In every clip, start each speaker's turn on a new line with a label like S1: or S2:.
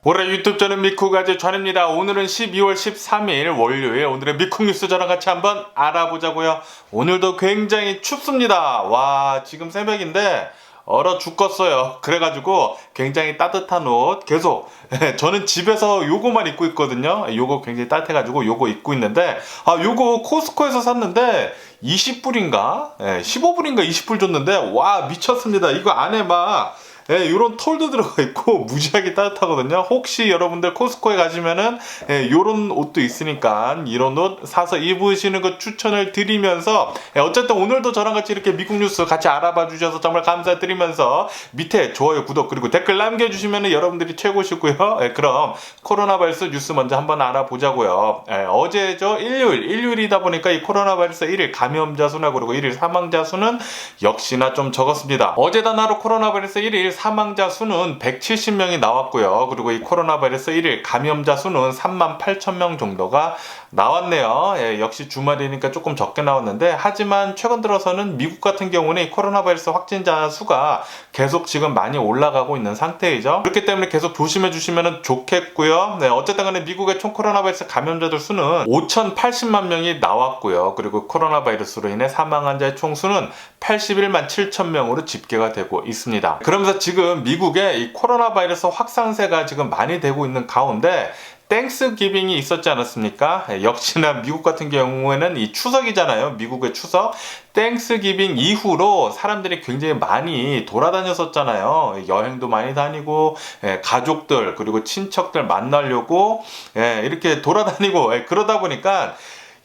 S1: 올해 유튜브 저는 미쿡아재 전입니다. 오늘은 12월 13일 월요일, 오늘의 미쿡 뉴스 저랑 같이 한번 알아보자고요. 오늘도 굉장히 춥습니다. 와, 지금 새벽인데 얼어 죽겠어요. 그래가지고 굉장히 따뜻한 옷 계속 저는 집에서 요거만 입고 있거든요. 요거 굉장히 따뜻해가지고 요거 입고 있는데, 요거 코스코에서 샀는데 20불인가 15불인가 20불 줬는데, 와, 미쳤습니다. 이거 안에 막 요런 털도 들어가 있고 무지하게 따뜻하거든요. 혹시 여러분들 코스코에 가시면은 요런 옷도 있으니까 이런 옷 사서 입으시는 거 추천을 드리면서, 어쨌든 오늘도 저랑 같이 이렇게 미국 뉴스 같이 알아봐 주셔서 정말 감사드리면서 밑에 좋아요, 구독 그리고 댓글 남겨주시면은 여러분들이 최고시고요. 그럼 코로나 바이러스 뉴스 먼저 한번 알아보자고요. 어제죠, 일요일이다 보니까 이 코로나 바이러스 1일 감염자 수나 그리고 1일 사망자 수는 역시나 좀 적었습니다. 어제 단하루 코로나 바이러스 1일 사망자 수는 170명이 나왔고요. 그리고 이 코로나 바이러스 1일 감염자 수는 38,000명 정도가 나왔네요. 역시 주말이니까 조금 적게 나왔는데, 하지만 최근 들어서는 미국 같은 경우는 이 코로나 바이러스 확진자 수가 계속 지금 많이 올라가고 있는 상태이죠. 그렇기 때문에 계속 조심해 주시면 좋겠고요. 어쨌든 간에 미국의 총 코로나 바이러스 감염자들 수는 5,080만 명이 나왔고요. 그리고 코로나 바이러스로 인해 사망 환자의 총수는 81만 7천 명으로 집계가 되고 있습니다. 그러면서 지금 미국의 이 코로나 바이러스 확산세가 지금 많이 되고 있는 가운데 땡스 기빙이 있었지 않았습니까? 역시나 미국 같은 경우에는 이 추석이잖아요. 미국의 추석. 땡스 기빙 이후로 사람들이 굉장히 많이 돌아다녔었잖아요. 여행도 많이 다니고, 가족들 그리고 친척들 만나려고 이렇게 돌아다니고, 그러다 보니까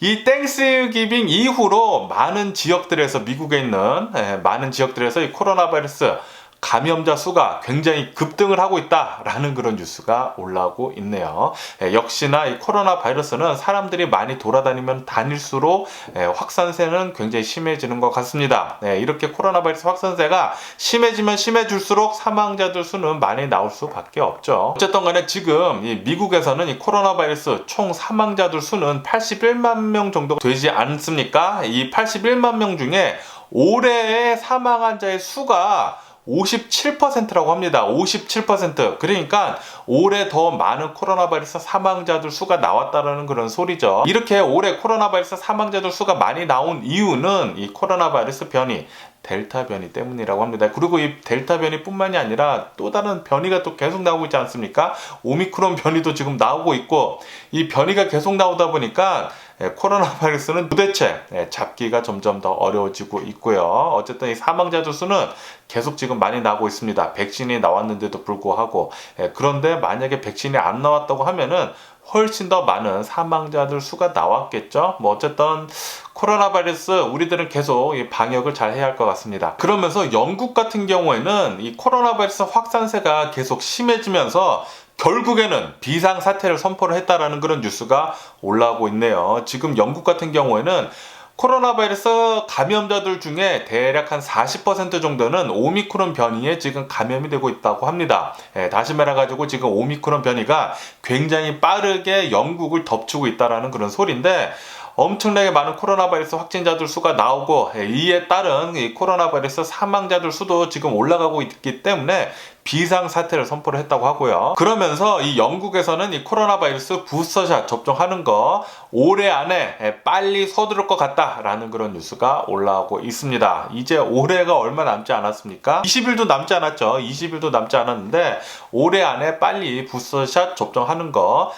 S1: 이 땡스 기빙 이후로 많은 지역들에서, 미국에 있는 많은 지역들에서 이 코로나 바이러스 감염자 수가 굉장히 급등을 하고 있다라는 그런 뉴스가 올라오고 있네요. 역시나 이 코로나 바이러스는 사람들이 많이 돌아다니면 다닐수록 확산세는 굉장히 심해지는 것 같습니다. 이렇게 코로나 바이러스 확산세가 심해지면 심해질수록 사망자들 수는 많이 나올 수밖에 없죠. 어쨌든 간에 지금 이 미국에서는 이 코로나 바이러스 총 사망자들 수는 81만 명 정도 되지 않습니까? 이 81만 명 중에 올해의 사망 환자의 수가 57%라고 합니다. 57%. 그러니까 올해 더 많은 코로나 바이러스 사망자들 수가 나왔다라는 그런 소리죠. 이렇게 올해 코로나 바이러스 사망자들 수가 많이 나온 이유는 이 코로나 바이러스 변이, 델타 변이 때문이라고 합니다. 그리고 이 델타 변이 뿐만이 아니라 또 다른 변이가 또 계속 나오고 있지 않습니까? 오미크론 변이도 지금 나오고 있고, 이 변이가 계속 나오다 보니까 코로나 바이러스는 도대체 잡기가 점점 더 어려워지고 있고요. 어쨌든 이 사망자들 수는 계속 지금 많이 나오고 있습니다. 백신이 나왔는데도 불구하고. 그런데 만약에 백신이 안 나왔다고 하면은 훨씬 더 많은 사망자들 수가 나왔겠죠. 뭐 어쨌든 코로나 바이러스 우리들은 계속 이 방역을 잘 해야 할 것 같습니다. 그러면서 영국 같은 경우에는 이 코로나 바이러스 확산세가 계속 심해지면서 결국에는 비상사태를 선포를 했다라는 그런 뉴스가 올라오고 있네요. 지금 영국 같은 경우에는 코로나 바이러스 감염자들 중에 대략 한 40% 정도는 오미크론 변이에 지금 감염이 되고 있다고 합니다. 다시 말해가지고 지금 오미크론 변이가 굉장히 빠르게 영국을 덮치고 있다라는 그런 소리인데, 엄청나게 많은 코로나 바이러스 확진자들 수가 나오고, 이에 따른 이 코로나 바이러스 사망자들 수도 지금 올라가고 있기 때문에 비상사태를 선포를 했다고 하고요. 그러면서 이 영국에서는 이 코로나 바이러스 부스터샷 접종하는 거 올해 안에 빨리 서두를 것 같다라는 그런 뉴스가 올라오고 있습니다. 이제 올해가 얼마 남지 않았습니까? 20일도 남지 않았죠. 20일도 남지 않았는데 올해 안에 빨리 부스터샷 접종하는 거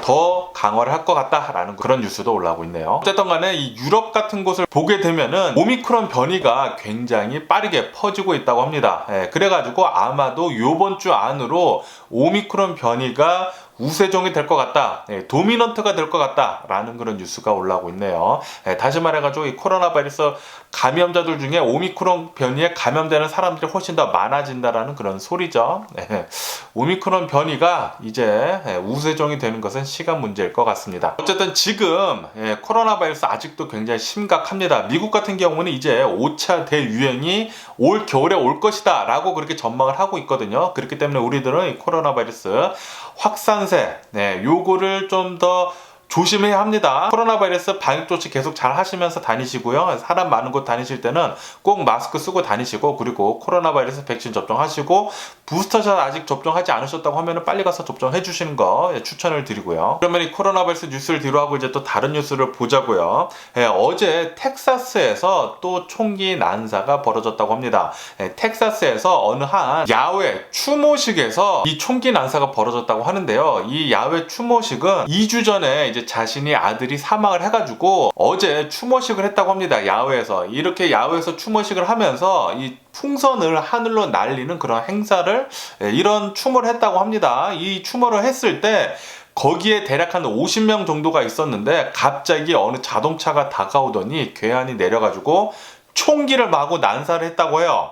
S1: 더 강화를 할 것 같다라는 그런 뉴스도 올라오고 있네요. 어쨌든 간에 이 유럽 같은 곳을 보게 되면은 오미크론 변이가 굉장히 빠르게 퍼지고 있다고 합니다. 그래가지고 아마도 요번 주 안으로 오미크론 변이가 우세종이 될 것 같다, 도미넌트가 될 것 같다라는 그런 뉴스가 올라오고 있네요. 다시 말해가지고 이 코로나 바이러스 감염자들 중에 오미크론 변이에 감염되는 사람들이 훨씬 더 많아진다라는 그런 소리죠. 오미크론 변이가 이제 우세종이 되는 것은 시간 문제일 것 같습니다. 어쨌든 지금 코로나 바이러스 아직도 굉장히 심각합니다. 미국 같은 경우는 이제 5차 대유행이 올 겨울에 올 것이다 라고 그렇게 전망을 하고 있거든요. 그렇기 때문에 우리들은 이 코로나 바이러스 확산세, 요거를 좀 더 조심해야 합니다. 코로나 바이러스 방역 조치 계속 잘 하시면서 다니시고요. 사람 많은 곳 다니실 때는 꼭 마스크 쓰고 다니시고, 그리고 코로나 바이러스 백신 접종하시고, 부스터샷 아직 접종하지 않으셨다고 하면 빨리 가서 접종해 주시는 거 추천을 드리고요. 그러면 이 코로나 바이러스 뉴스를 뒤로하고 이제 또 다른 뉴스를 보자고요. 어제 텍사스에서 또 총기 난사가 벌어졌다고 합니다. 텍사스에서 어느 한 야외 추모식에서 이 총기 난사가 벌어졌다고 하는데요. 이 야외 추모식은 2주 전에 이제 자신이 아들이 사망을 해가지고 어제 추모식을 했다고 합니다. 야외에서. 이렇게 야외에서 추모식을 하면서 이 풍선을 하늘로 날리는 그런 행사를, 이런 추모를 했다고 합니다. 이 추모를 했을 때 거기에 대략 한 50명 정도가 있었는데 갑자기 어느 자동차가 다가오더니 괴한이 내려가지고 총기를 마구 난사를 했다고 해요.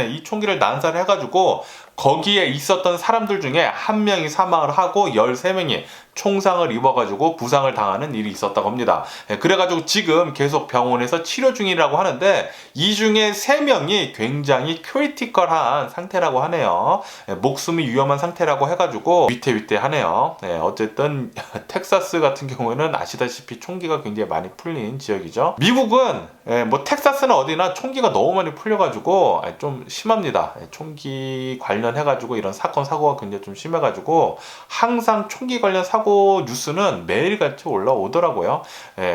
S1: 이 총기를 난사를 해가지고 거기에 있었던 사람들 중에 한 명이 사망을 하고 13명이 총상을 입어가지고 부상을 당하는 일이 있었다고 합니다. 그래가지고 지금 계속 병원에서 치료 중이라고 하는데 이 중에 3명이 굉장히 크리티컬한 상태라고 하네요. 목숨이 위험한 상태라고 해가지고 위태위태하네요. 어쨌든 텍사스 같은 경우에는 아시다시피 총기가 굉장히 많이 풀린 지역이죠. 미국은 뭐 텍사스는 어디나 총기가 너무 많이 풀려가지고 좀 심합니다. 총기 관련해가지고 이런 사건 사고가 굉장히 좀 심해가지고 항상 총기 관련 사고 뉴스는 매일같이 올라오더라고요.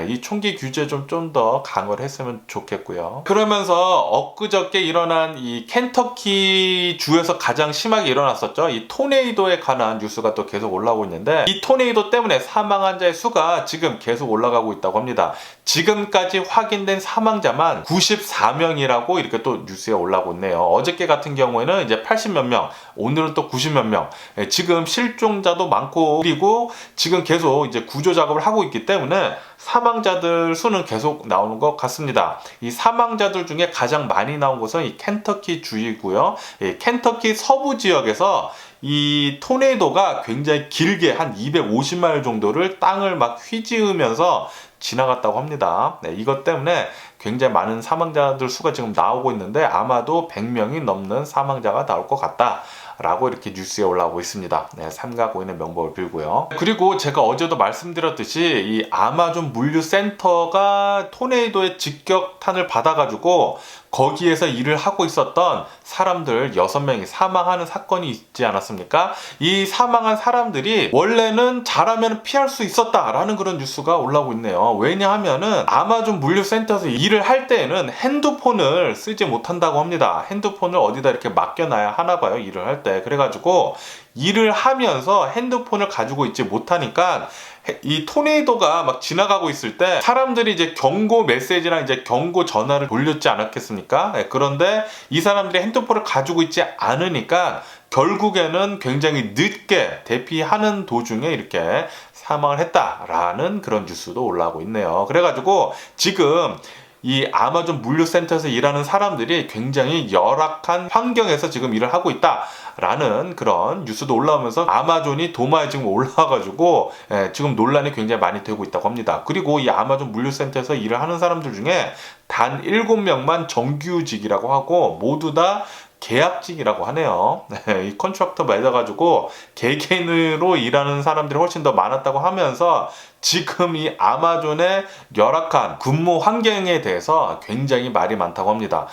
S1: 이 총기 규제 좀 더 강화를 했으면 좋겠고요. 그러면서 엊그저께 일어난 이 켄터키 주에서 가장 심하게 일어났었죠. 이 토네이도에 관한 뉴스가 또 계속 올라오고 있는데 이 토네이도 때문에 사망한 자의 수가 지금 계속 올라가고 있다고 합니다. 지금까지 확인된 사망자만 94명이라고 이렇게 또 뉴스에 올라오고 있네요. 어저께 같은 경우에는 이제 80몇 명, 오늘은 또 90몇 명. 지금 실종자도 많고, 그리고 지금 계속 이제 구조 작업을 하고 있기 때문에 사망자들 수는 계속 나오는 것 같습니다. 이 사망자들 중에 가장 많이 나온 곳은 이 켄터키 주이고요. 켄터키 서부 지역에서 이 토네이도가 굉장히 길게 한 250마일 정도를 땅을 막 휘지으면서 지나갔다고 합니다. 이것 때문에 굉장히 많은 사망자들 수가 지금 나오고 있는데 아마도 100명이 넘는 사망자가 나올 것 같다 라고 이렇게 뉴스에 올라오고 있습니다. 삼가고인의 명복을 빌고요. 그리고 제가 어제도 말씀드렸듯이 이 아마존 물류센터가 토네이도의 직격탄을 받아가지고 거기에서 일을 하고 있었던 사람들 6명이 사망하는 사건이 있지 않았습니까? 이 사망한 사람들이 원래는 잘하면 피할 수 있었다라는 그런 뉴스가 올라오고 있네요. 왜냐하면은 아마존 물류센터에서 일을 할 때에는 핸드폰을 쓰지 못한다고 합니다. 핸드폰을 어디다 이렇게 맡겨놔야 하나 봐요. 일을 할 때. 그래가지고 일을 하면서 핸드폰을 가지고 있지 못하니까 이 토네이도가 막 지나가고 있을 때 사람들이 이제 경고 메시지랑 이제 경고 전화를 돌렸지 않았겠습니까? 그런데 이 사람들이 핸드폰을 가지고 있지 않으니까 결국에는 굉장히 늦게 대피하는 도중에 이렇게 사망을 했다라는 그런 뉴스도 올라오고 있네요. 그래가지고 지금 이 아마존 물류센터에서 일하는 사람들이 굉장히 열악한 환경에서 지금 일을 하고 있다라는 그런 뉴스도 올라오면서 아마존이 도마에 지금 올라와가지고 지금 논란이 굉장히 많이 되고 있다고 합니다. 그리고 이 아마존 물류센터에서 일을 하는 사람들 중에 단 7명만 정규직이라고 하고 모두 다 계약직이라고 하네요. 이 컨트랙터 맺어가지고 개개인으로 일하는 사람들이 훨씬 더 많았다고 하면서 지금 이 아마존의 열악한 근무 환경에 대해서 굉장히 말이 많다고 합니다.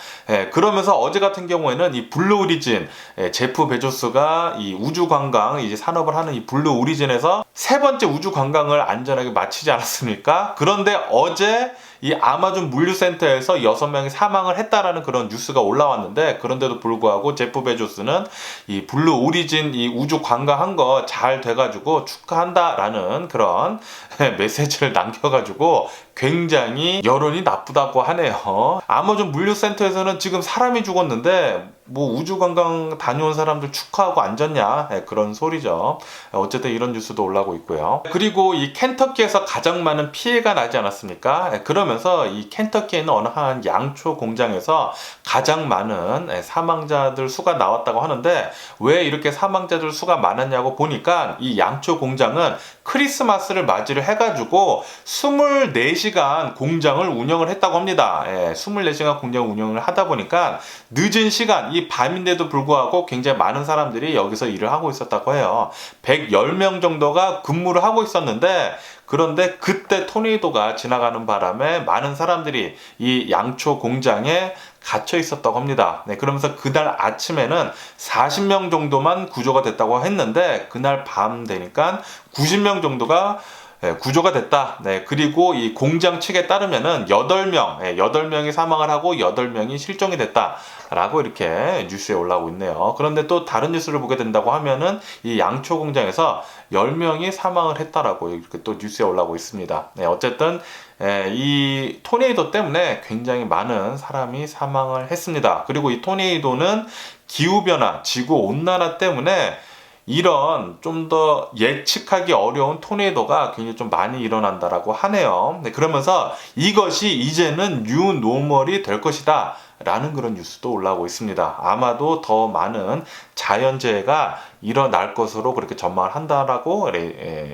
S1: 그러면서 어제 같은 경우에는 이 블루 오리진, 제프 베조스가 이 우주 관광 이제 산업을 하는 이 블루 오리진에서 3번째 우주 관광을 안전하게 마치지 않았습니까? 그런데 어제 이 아마존 물류센터에서 6명이 사망을 했다라는 그런 뉴스가 올라왔는데 그런데도 불구하고 제프 베조스는 이 블루 오리진 이 우주 관광한 거 잘 돼가지고 축하한다라는 그런 메시지를 남겨가지고 굉장히 여론이 나쁘다고 하네요. 아마존 물류센터에서는 지금 사람이 죽었는데 뭐 우주 관광 다녀온 사람들 축하하고 앉았냐 그런 소리죠. 어쨌든 이런 뉴스도 올라오고 있고요. 그리고 이 켄터키에서 가장 많은 피해가 나지 않았습니까? 그러면서 이 켄터키에 있는 어느 한 양초 공장에서 가장 많은 사망자들 수가 나왔다고 하는데 왜 이렇게 사망자들 수가 많았냐고 보니까 이 양초 공장은 크리스마스를 맞이를 해가지고 24 24시간 공장을 운영을 했다고 합니다. 24시간 공장 운영을 하다 보니까 늦은 시간, 이 밤인데도 불구하고 굉장히 많은 사람들이 여기서 일을 하고 있었다고 해요. 110명 정도가 근무를 하고 있었는데, 그런데 그때 토네이도가 지나가는 바람에 많은 사람들이 이 양초 공장에 갇혀 있었다고 합니다. 그러면서 그날 아침에는 40명 정도만 구조가 됐다고 했는데, 그날 밤 되니까 90명 정도가 구조가 됐다. 그리고 이 공장 측에 따르면은 8명이 사망을 하고 8명이 실종이 됐다. 라고 이렇게 뉴스에 올라오고 있네요. 그런데 또 다른 뉴스를 보게 된다고 하면은 이 양초 공장에서 10명이 사망을 했다라고 이렇게 또 뉴스에 올라오고 있습니다. 어쨌든 이 토네이도 때문에 굉장히 많은 사람이 사망을 했습니다. 그리고 이 토네이도는 기후변화, 지구온난화 때문에 이런 좀 더 예측하기 어려운 토네이도가 굉장히 좀 많이 일어난다라고 하네요. 그러면서 이것이 이제는 뉴노멀이 될 것이다 라는 그런 뉴스도 올라오고 있습니다. 아마도 더 많은 자연재해가 일어날 것으로 그렇게 전망을 한다라고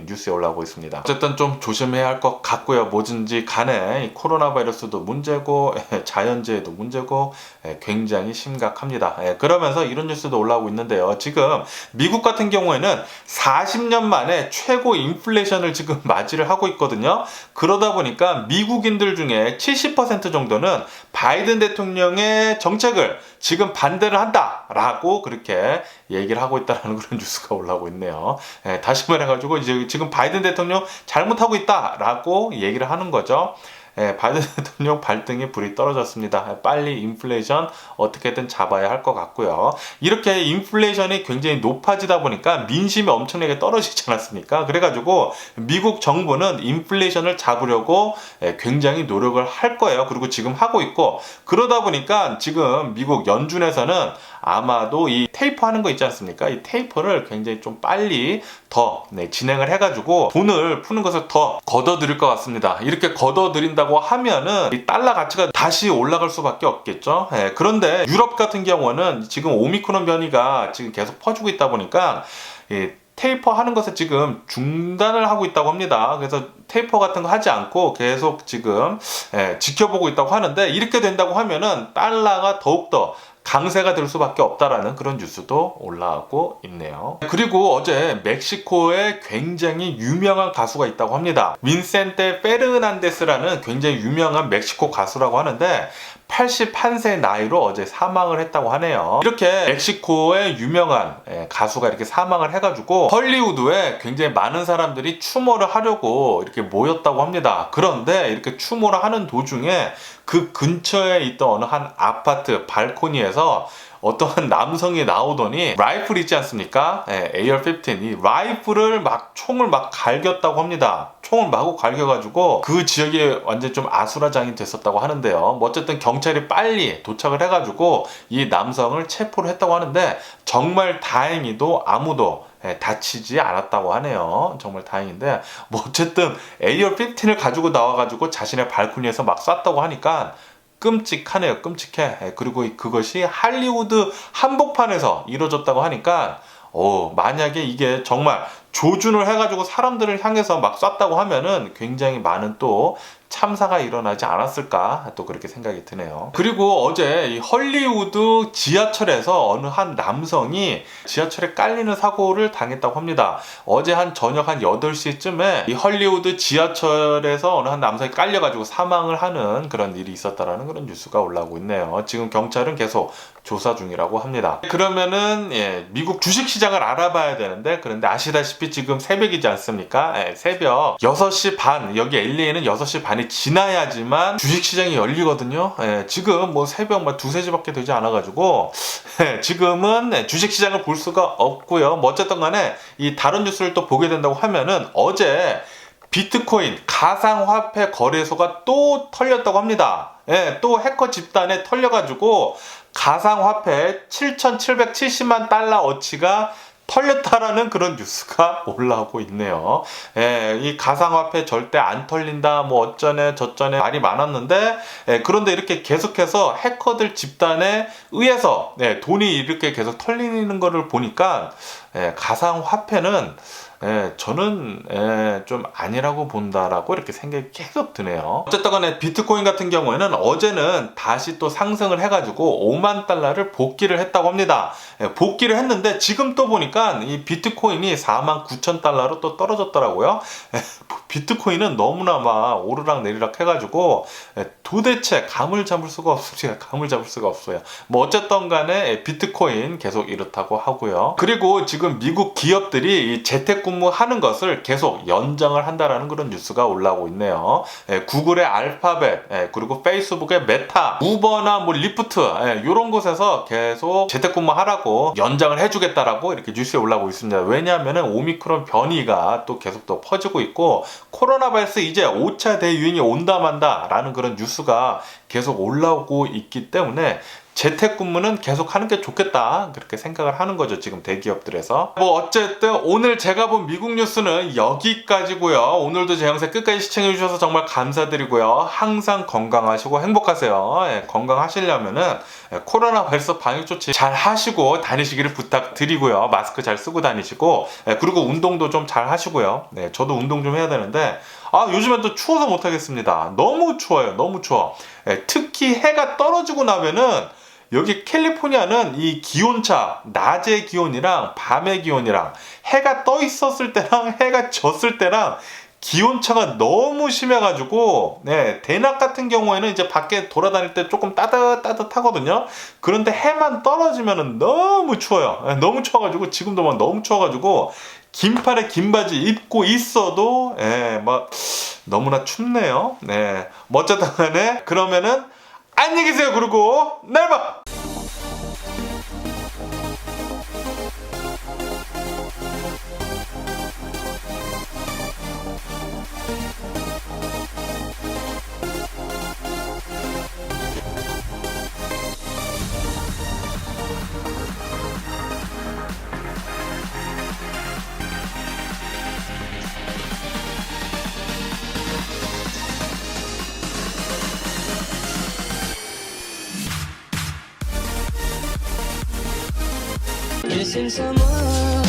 S1: 뉴스에 올라오고 있습니다. 어쨌든 좀 조심해야 할 것 같고요. 뭐든지 간에 코로나 바이러스도 문제고 자연재해도 문제고 굉장히 심각합니다. 그러면서 이런 뉴스도 올라오고 있는데요. 지금 미국 같은 경우에는 40년 만에 최고 인플레이션을 지금 맞이를 하고 있거든요. 그러다 보니까 미국인들 중에 70% 정도는 바이든 대통령의 정책을 지금 반대를 한다라고 그렇게 얘기를 하고 있다는 그런 뉴스가 올라오고 있네요. 다시 말해가지고 이제 지금 바이든 대통령 잘못하고 있다라고 얘기를 하는 거죠. 바이든 대통령 발등에 불이 떨어졌습니다. 빨리 인플레이션 어떻게든 잡아야 할 것 같고요. 이렇게 인플레이션이 굉장히 높아지다 보니까 민심이 엄청나게 떨어지지 않았습니까? 그래가지고 미국 정부는 인플레이션을 잡으려고 굉장히 노력을 할 거예요. 그리고 지금 하고 있고, 그러다 보니까 지금 미국 연준에서는 아마도 이 테이퍼 하는 거 있지 않습니까? 이 테이퍼를 굉장히 좀 빨리 더 진행을 해가지고 돈을 푸는 것을 더 걷어들일 것 같습니다. 이렇게 걷어들인다고 하면은 이 달러 가치가 다시 올라갈 수밖에 없겠죠. 그런데 유럽 같은 경우는 지금 오미크론 변이가 지금 계속 퍼지고 있다 보니까 테이퍼 하는 것을 지금 중단을 하고 있다고 합니다. 그래서 테이퍼 같은 거 하지 않고 계속 지금 지켜보고 있다고 하는데, 이렇게 된다고 하면은 달러가 더욱더 강세가 될 수밖에 없다라는 그런 뉴스도 올라오고 있네요. 그리고 어제 멕시코에 굉장히 유명한 가수가 있다고 합니다. 윈센테 페르난데스라는 굉장히 유명한 멕시코 가수라고 하는데 81세 나이로 어제 사망을 했다고 하네요. 이렇게 멕시코의 유명한 가수가 이렇게 사망을 해가지고 헐리우드에 굉장히 많은 사람들이 추모를 하려고 이렇게 모였다고 합니다. 그런데 이렇게 추모를 하는 도중에 그 근처에 있던 어느 한 아파트 발코니에서 어떠한 남성이 나오더니 라이플 있지 않습니까? AR-15 이 라이플을 총을 막 갈겼다고 합니다. 총을 마구 갈겨가지고 그 지역이 완전 좀 아수라장이 됐었다고 하는데요. 뭐 어쨌든 경찰이 빨리 도착을 해가지고 이 남성을 체포를 했다고 하는데, 정말 다행히도 아무도 다치지 않았다고 하네요. 정말 다행인데, 뭐 어쨌든 AR-15를 가지고 나와가지고 자신의 발코니에서 막 쐈다고 하니까 끔찍하네요. 끔찍해. 그리고 그것이 할리우드 한복판에서 이루어졌다고 하니까 만약에 이게 정말 조준을 해가지고 사람들을 향해서 막 쐈다고 하면은 굉장히 많은 또 참사가 일어나지 않았을까 또 그렇게 생각이 드네요. 그리고 어제 이 헐리우드 지하철에서 어느 한 남성이 지하철에 깔리는 사고를 당했다고 합니다. 어제 한 저녁 한 8시쯤에 이 헐리우드 지하철에서 어느 한 남성이 깔려가지고 사망을 하는 그런 일이 있었다라는 그런 뉴스가 올라오고 있네요. 지금 경찰은 계속 조사 중이라고 합니다. 그러면은 미국 주식시장을 알아봐야 되는데, 그런데 아시다시피 지금 새벽이지 않습니까? 새벽 6시 반, 여기 LA는 6시 반이 지나야지만 주식시장이 열리거든요. 지금 뭐 새벽 2-3시밖에 되지 않아가지고 지금은 주식시장을 볼 수가 없고요. 뭐 어쨌든 간에 이 다른 뉴스를 또 보게 된다고 하면은, 어제 비트코인 가상화폐 거래소가 또 털렸다고 합니다. 또 해커 집단에 털려가지고 가상화폐 7,770만 달러어치가 털렸다라는 그런 뉴스가 올라오고 있네요. 이 가상화폐 절대 안 털린다, 뭐 어쩌네 저쩌네 말이 많았는데, 그런데 이렇게 계속해서 해커들 집단에 의해서 돈이 이렇게 계속 털리는 거를 보니까 가상화폐는 저는 좀 아니라고 본다라고 이렇게 생각이 계속 드네요. 어쨌든 간에 비트코인 같은 경우에는 어제는 다시 또 상승을 해가지고 5만 달러를 복귀를 했다고 합니다. 복귀를 했는데 지금 또 보니까 이 비트코인이 4만 9천 달러로 또 떨어졌더라고요. 비트코인은 너무나 막 오르락 내리락 해가지고 도대체 감을 잡을 수가 없어요. 감을 잡을 수가 없어요. 뭐 어쨌든 간에 비트코인 계속 이렇다고 하고요. 그리고 지금 미국 기업들이 이 재택근무하는 것을 계속 연장을 한다라는 그런 뉴스가 올라오고 있네요. 구글의 알파벳, 그리고 페이스북의 메타, 우버나 뭐 리프트 이런 곳에서 계속 재택근무하라고 연장을 해주겠다라고 이렇게 뉴스에 올라오고 있습니다. 왜냐하면은 오미크론 변이가 또 계속 또 퍼지고 있고 코로나 바이러스 이제 5차 대유행이 온다 만다 라는 그런 뉴스가 계속 올라오고 있기 때문에 재택근무는 계속 하는 게 좋겠다 그렇게 생각을 하는 거죠. 지금 대기업들에서. 뭐 어쨌든 오늘 제가 본 미국 뉴스는 여기까지고요. 오늘도 제 영상 끝까지 시청해 주셔서 정말 감사드리고요. 항상 건강하시고 행복하세요. 건강하시려면은 코로나 바이러스 방역 조치 잘 하시고 다니시기를 부탁드리고요. 마스크 잘 쓰고 다니시고 그리고 운동도 좀 잘 하시고요. 저도 운동 좀 해야 되는데 요즘엔 또 추워서 못하겠습니다. 너무 추워요. 너무 추워. 특히 해가 떨어지고 나면은 여기 캘리포니아는 이 기온차, 낮의 기온이랑 밤의 기온이랑 해가 떠 있었을 때랑 해가 졌을 때랑 기온차가 너무 심해가지고 대낮 같은 경우에는 이제 밖에 돌아다닐 때 조금 따뜻하거든요. 그런데 해만 떨어지면은 너무 추워요. 너무 추워가지고 지금도 막 너무 추워가지고 긴팔에 긴 바지 입고 있어도 막 너무나 춥네요. 뭐 어쨌든 간에 그러면은 안녕히 계세요. 그리고 내일 봐.
S2: Missing someone